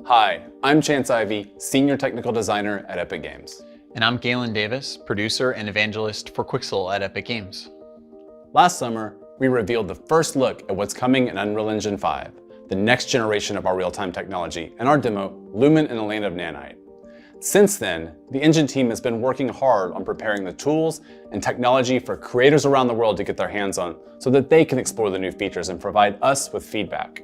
Hi, I'm Chance Ivy, Senior Technical Designer at Epic Games. And I'm Galen Davis, producer and evangelist for Quixel at Epic Games. Last summer, we revealed the first look at what's coming in Unreal Engine 5, the next generation of our real-time technology, and our demo, Lumen in the Land of Nanite. Since then, the engine team has been working hard on preparing the tools and technology for creators around the world to get their hands on so that they can explore the new features and provide us with feedback.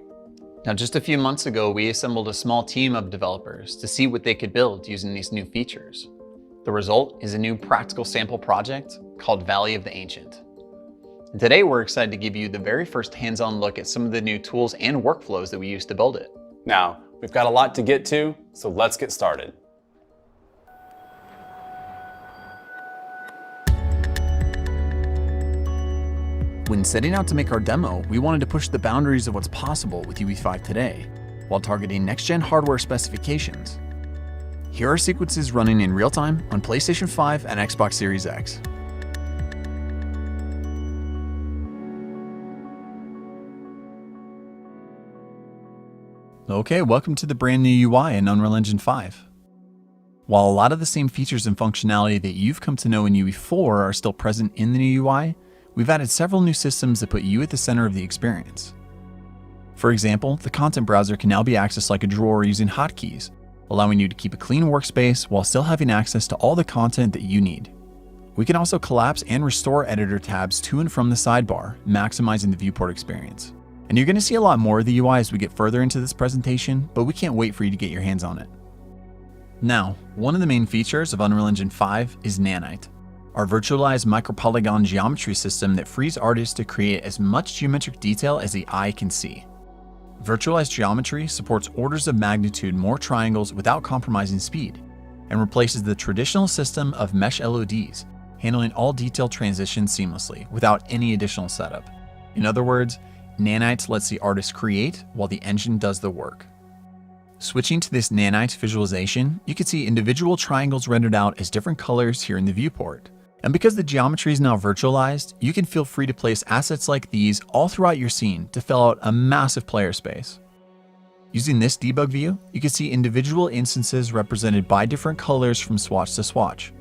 Now, just a few months ago, we assembled a small team of developers to see what they could build using these new features. The result is a new practical sample project called Valley of the Ancient. And today, we're excited to give you the very first hands-on look at some of the new tools and workflows that we used to build it. Now, we've got a lot to get to, so let's get started. When setting out to make our demo, we wanted to push the boundaries of what's possible with UE5 today, while targeting next-gen hardware specifications. Here are sequences running in real time on PlayStation 5 and Xbox Series X. Okay, welcome to the brand new UI in Unreal Engine 5. While a lot of the same features and functionality that you've come to know in UE4 are still present in the new UI, we've added several new systems that put you at the center of the experience. For example, the content browser can now be accessed like a drawer using hotkeys, allowing you to keep a clean workspace while still having access to all the content that you need. We can also collapse and restore editor tabs to and from the sidebar, maximizing the viewport experience. And you're going to see a lot more of the UI as we get further into this presentation, but we can't wait for you to get your hands on it. Now, one of the main features of Unreal Engine 5 is Nanite, our virtualized micropolygon geometry system that frees artists to create as much geometric detail as the eye can see. Virtualized geometry supports orders of magnitude more triangles without compromising speed, and replaces the traditional system of mesh LODs, handling all detail transitions seamlessly without any additional setup. In other words, Nanite lets the artist create while the engine does the work. Switching to this Nanite visualization, you can see individual triangles rendered out as different colors here in the viewport. And because the geometry is now virtualized, you can feel free to place assets like these all throughout your scene to fill out a massive player space. Using this debug view, you can see individual instances represented by different colors from swatch to swatch.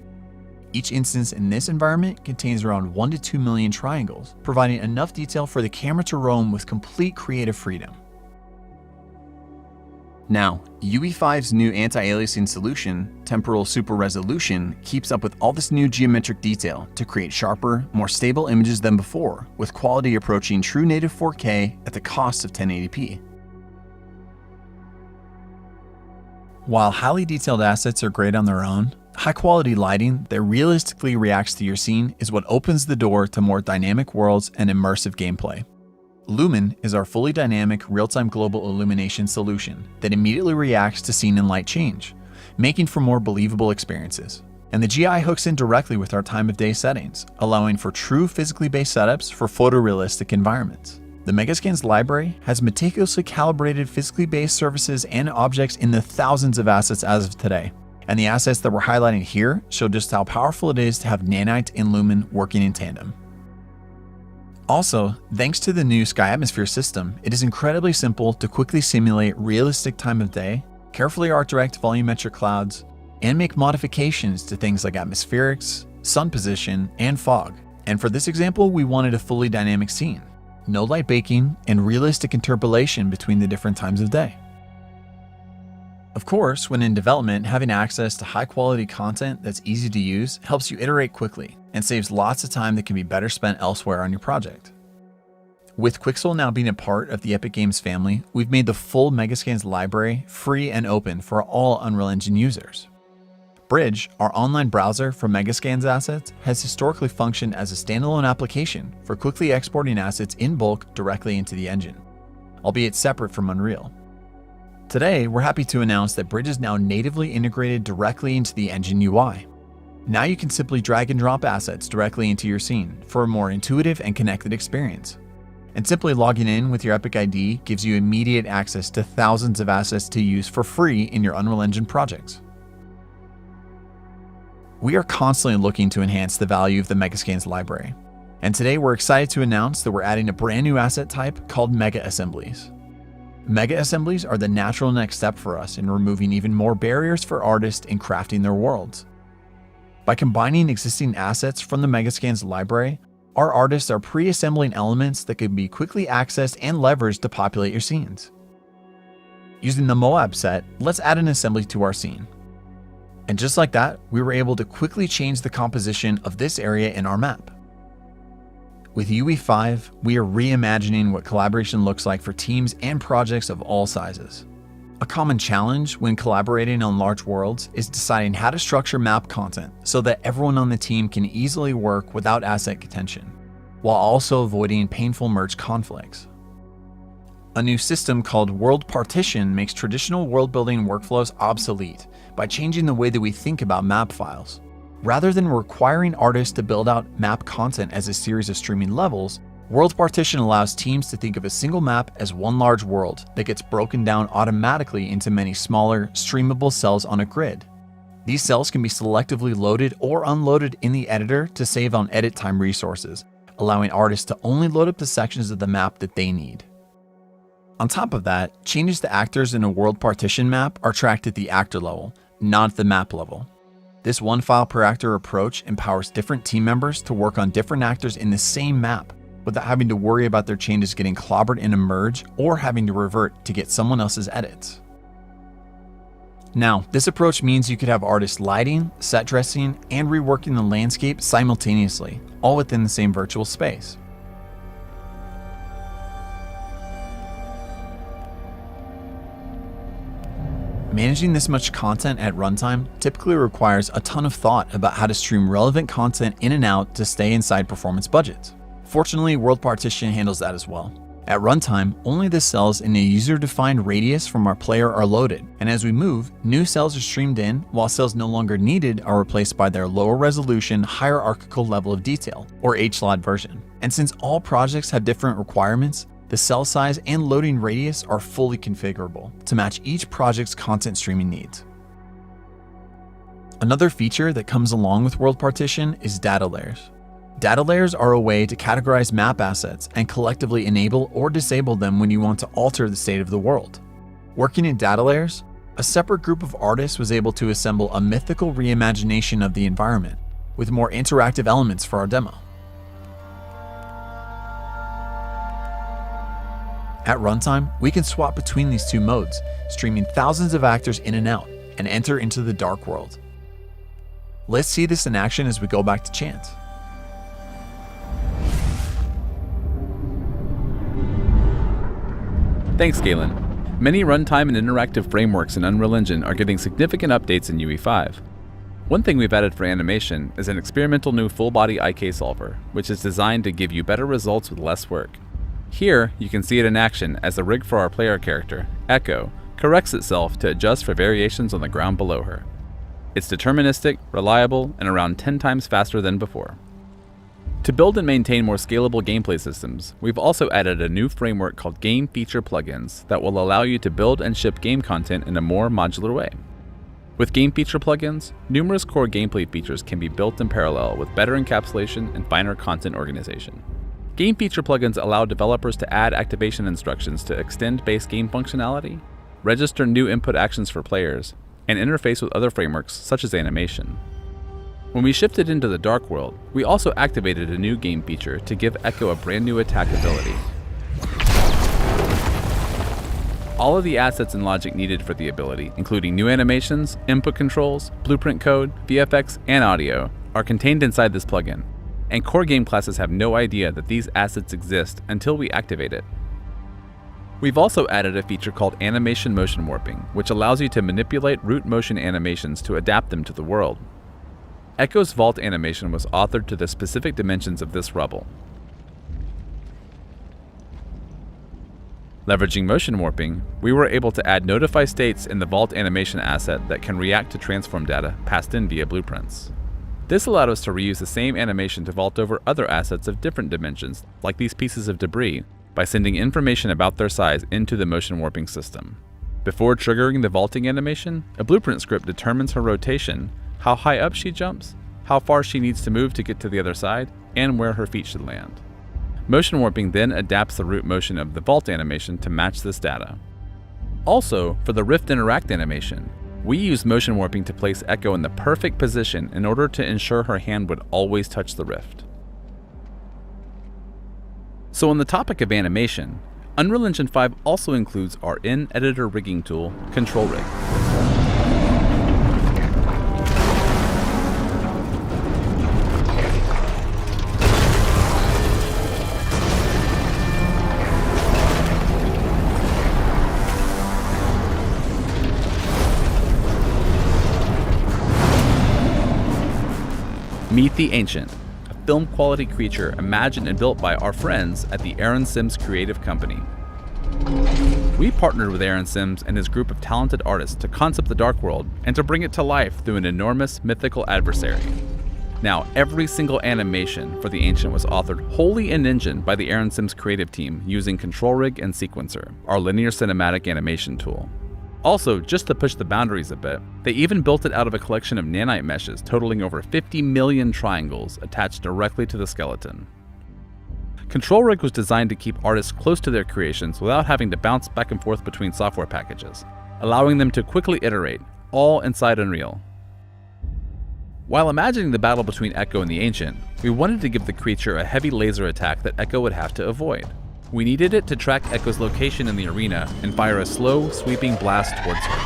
Each instance in this environment contains around 1 to 2 million triangles, providing enough detail for the camera to roam with complete creative freedom. Now, UE5's new anti-aliasing solution, Temporal Super Resolution, keeps up with all this new geometric detail to create sharper, more stable images than before, with quality approaching true native 4K at the cost of 1080p. While highly detailed assets are great on their own, high-quality lighting that realistically reacts to your scene is what opens the door to more dynamic worlds and immersive gameplay. Lumen is our fully dynamic real-time global illumination solution that immediately reacts to scene and light change, making for more believable experiences. And the GI hooks in directly with our time of day settings, allowing for true physically based setups for photorealistic environments. The Megascans library has meticulously calibrated physically based surfaces and objects in the thousands of assets as of today. And the assets that we're highlighting here show just how powerful it is to have Nanite and Lumen working in tandem. Also, thanks to the new Sky Atmosphere system, it is incredibly simple to quickly simulate realistic time of day, carefully art direct volumetric clouds, and make modifications to things like atmospherics, sun position, and fog. And for this example, we wanted a fully dynamic scene, no light baking, and realistic interpolation between the different times of day. Of course, when in development, having access to high-quality content that's easy to use helps you iterate quickly and saves lots of time that can be better spent elsewhere on your project. With Quixel now being a part of the Epic Games family, we've made the full Megascans library free and open for all Unreal Engine users. Bridge, our online browser for Megascans assets, has historically functioned as a standalone application for quickly exporting assets in bulk directly into the engine, albeit separate from Unreal. Today, we're happy to announce that Bridge is now natively integrated directly into the engine UI. Now you can simply drag and drop assets directly into your scene for a more intuitive and connected experience. And simply logging in with your Epic ID gives you immediate access to thousands of assets to use for free in your Unreal Engine projects. We are constantly looking to enhance the value of the Megascans library. And today we're excited to announce that we're adding a brand new asset type called Mega Assemblies. Mega Assemblies are the natural next step for us in removing even more barriers for artists in crafting their worlds. By combining existing assets from the Megascans library, our artists are pre-assembling elements that can be quickly accessed and leveraged to populate your scenes. Using the Moab set, let's add an assembly to our scene. And just like that, we were able to quickly change the composition of this area in our map. With UE5, we are reimagining what collaboration looks like for teams and projects of all sizes. A common challenge when collaborating on large worlds is deciding how to structure map content so that everyone on the team can easily work without asset contention, while also avoiding painful merge conflicts. A new system called World Partition makes traditional world-building workflows obsolete by changing the way that we think about map files. Rather than requiring artists to build out map content as a series of streaming levels, World Partition allows teams to think of a single map as one large world that gets broken down automatically into many smaller, streamable cells on a grid. These cells can be selectively loaded or unloaded in the editor to save on edit time resources, allowing artists to only load up the sections of the map that they need. On top of that, changes to actors in a World Partition map are tracked at the actor level, not the map level. This one file per actor approach empowers different team members to work on different actors in the same map, without having to worry about their changes getting clobbered in a merge or having to revert to get someone else's edits. Now, this approach means you could have artists lighting, set dressing, and reworking the landscape simultaneously, all within the same virtual space. Managing this much content at runtime typically requires a ton of thought about how to stream relevant content in and out to stay inside performance budgets. Fortunately, World Partition handles that as well. At runtime, only the cells in a user-defined radius from our player are loaded, and as we move, new cells are streamed in, while cells no longer needed are replaced by their lower resolution, hierarchical level of detail, or HLOD version. And since all projects have different requirements, the cell size and loading radius are fully configurable to match each project's content streaming needs. Another feature that comes along with World Partition is data layers. Data layers are a way to categorize map assets and collectively enable or disable them when you want to alter the state of the world. Working in data layers, a separate group of artists was able to assemble a mythical reimagination of the environment with more interactive elements for our demo. At runtime, we can swap between these two modes, streaming thousands of actors in and out, and enter into the dark world. Let's see this in action as we go back to Chant. Thanks, Galen. Many runtime and interactive frameworks in Unreal Engine are getting significant updates in UE5. One thing we've added for animation is an experimental new full-body IK solver, which is designed to give you better results with less work. Here, you can see it in action as the rig for our player character, Echo, corrects itself to adjust for variations on the ground below her. It's deterministic, reliable, and around 10 times faster than before. To build and maintain more scalable gameplay systems, we've also added a new framework called Game Feature Plugins that will allow you to build and ship game content in a more modular way. With Game Feature Plugins, numerous core gameplay features can be built in parallel with better encapsulation and finer content organization. Game Feature Plugins allow developers to add activation instructions to extend base game functionality, register new input actions for players, and interface with other frameworks such as animation. When we shifted into the Dark World, we also activated a new game feature to give Echo a brand new attack ability. All of the assets and logic needed for the ability, including new animations, input controls, blueprint code, VFX, and audio, are contained inside this plugin, and core game classes have no idea that these assets exist until we activate it. We've also added a feature called Animation Motion Warping, which allows you to manipulate root motion animations to adapt them to the world. Echo's vault animation was authored to the specific dimensions of this rubble. Leveraging motion warping, we were able to add notify states in the vault animation asset that can react to transform data passed in via blueprints. This allowed us to reuse the same animation to vault over other assets of different dimensions, like these pieces of debris, by sending information about their size into the motion warping system. Before triggering the vaulting animation, a blueprint script determines her rotation, how high up she jumps, how far she needs to move to get to the other side, and where her feet should land. Motion warping then adapts the root motion of the vault animation to match this data. Also, for the Rift Interact animation, we used motion warping to place Echo in the perfect position in order to ensure her hand would always touch the rift. So on the topic of animation, Unreal Engine 5 also includes our in-editor rigging tool, Control Rig. Meet the Ancient, a film-quality creature imagined and built by our friends at the Aaron Sims Creative Company. We partnered with Aaron Sims and his group of talented artists to concept the Dark World and to bring it to life through an enormous mythical adversary. Now, every single animation for the Ancient was authored wholly in Engine by the Aaron Sims creative team using Control Rig and Sequencer, our linear cinematic animation tool. Also, just to push the boundaries a bit, they even built it out of a collection of nanite meshes totaling over 50 million triangles attached directly to the skeleton. Control Rig was designed to keep artists close to their creations without having to bounce back and forth between software packages, allowing them to quickly iterate, all inside Unreal. While imagining the battle between Echo and the Ancient, we wanted to give the creature a heavy laser attack that Echo would have to avoid. We needed it to track Echo's location in the arena and fire a slow, sweeping blast towards her.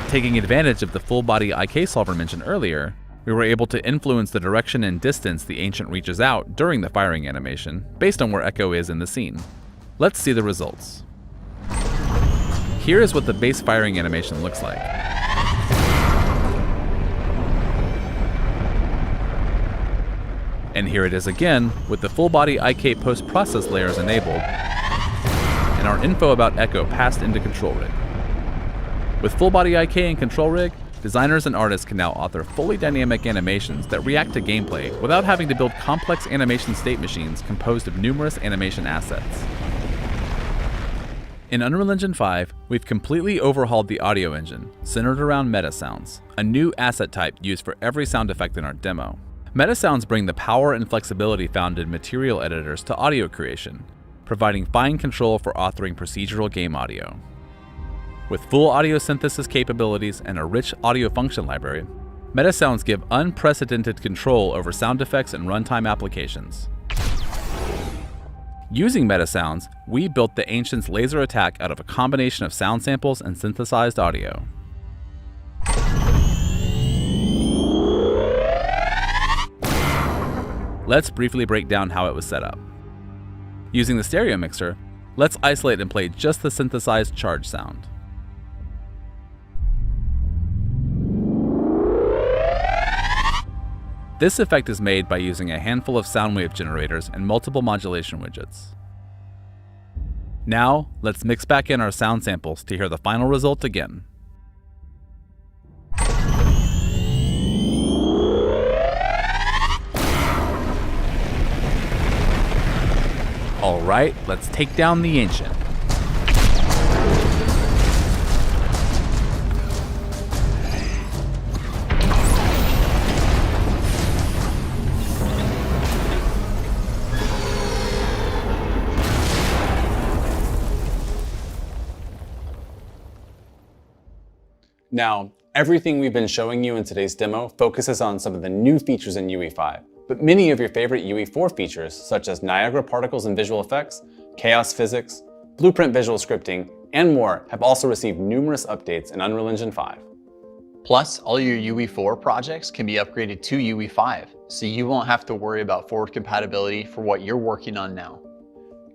Taking advantage of the full-body IK solver mentioned earlier, we were able to influence the direction and distance the Ancient reaches out during the firing animation, based on where Echo is in the scene. Let's see the results. Here is what the base firing animation looks like. And here it is again, with the full-body IK post-process layers enabled, and our info about Echo passed into Control Rig. With full-body IK and Control Rig, designers and artists can now author fully dynamic animations that react to gameplay without having to build complex animation state machines composed of numerous animation assets. In Unreal Engine 5, we've completely overhauled the audio engine, centered around meta sounds, a new asset type used for every sound effect in our demo. Meta sounds bring the power and flexibility found in material editors to audio creation, providing fine control for authoring procedural game audio. With full audio synthesis capabilities and a rich audio function library, meta sounds give unprecedented control over sound effects and runtime applications. Using meta sounds, we built the Ancient's laser attack out of a combination of sound samples and synthesized audio. Let's briefly break down how it was set up. Using the stereo mixer, let's isolate and play just the synthesized charge sound. This effect is made by using a handful of sound wave generators and multiple modulation widgets. Now, let's mix back in our sound samples to hear the final result again. Alright, let's take down the Ancient. Now, everything we've been showing you in today's demo focuses on some of the new features in UE5, but many of your favorite UE4 features, such as Niagara particles and visual effects, chaos physics, blueprint visual scripting, and more, have also received numerous updates in Unreal Engine 5. Plus, all your UE4 projects can be upgraded to UE5, so you won't have to worry about forward compatibility for what you're working on now.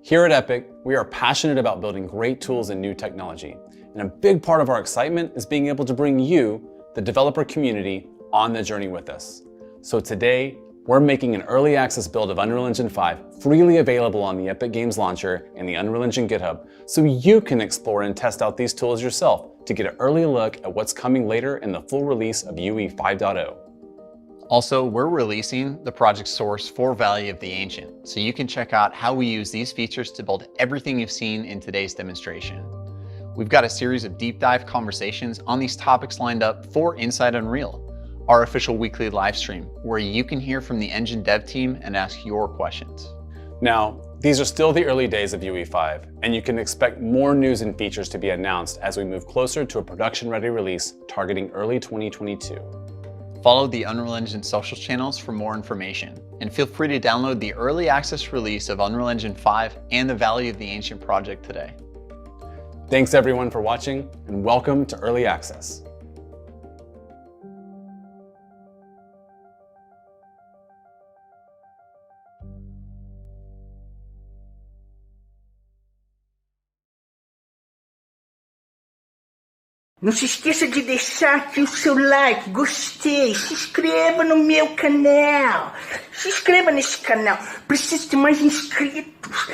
Here at Epic, we are passionate about building great tools and new technology, and a big part of our excitement is being able to bring you, the developer community, on the journey with us. So today, we're making an early access build of Unreal Engine 5 freely available on the Epic Games Launcher and the Unreal Engine GitHub, so you can explore and test out these tools yourself to get an early look at what's coming later in the full release of UE 5.0. Also, we're releasing the project source for Valley of the Ancient, so you can check out how we use these features to build everything you've seen in today's demonstration. We've got a series of deep dive conversations on these topics lined up for Inside Unreal, our official weekly live stream, where you can hear from the engine dev team and ask your questions. Now, these are still the early days of UE5, and you can expect more news and features to be announced as we move closer to a production-ready release targeting early 2022. Follow the Unreal Engine social channels for more information, and feel free to download the early access release of Unreal Engine 5 and the Valley of the Ancient project today. Thanks everyone for watching, and welcome to Early Access. Não se esqueça de deixar aqui o seu like, gostei, se inscreva no meu canal, se inscreva nesse canal, preciso de mais inscritos.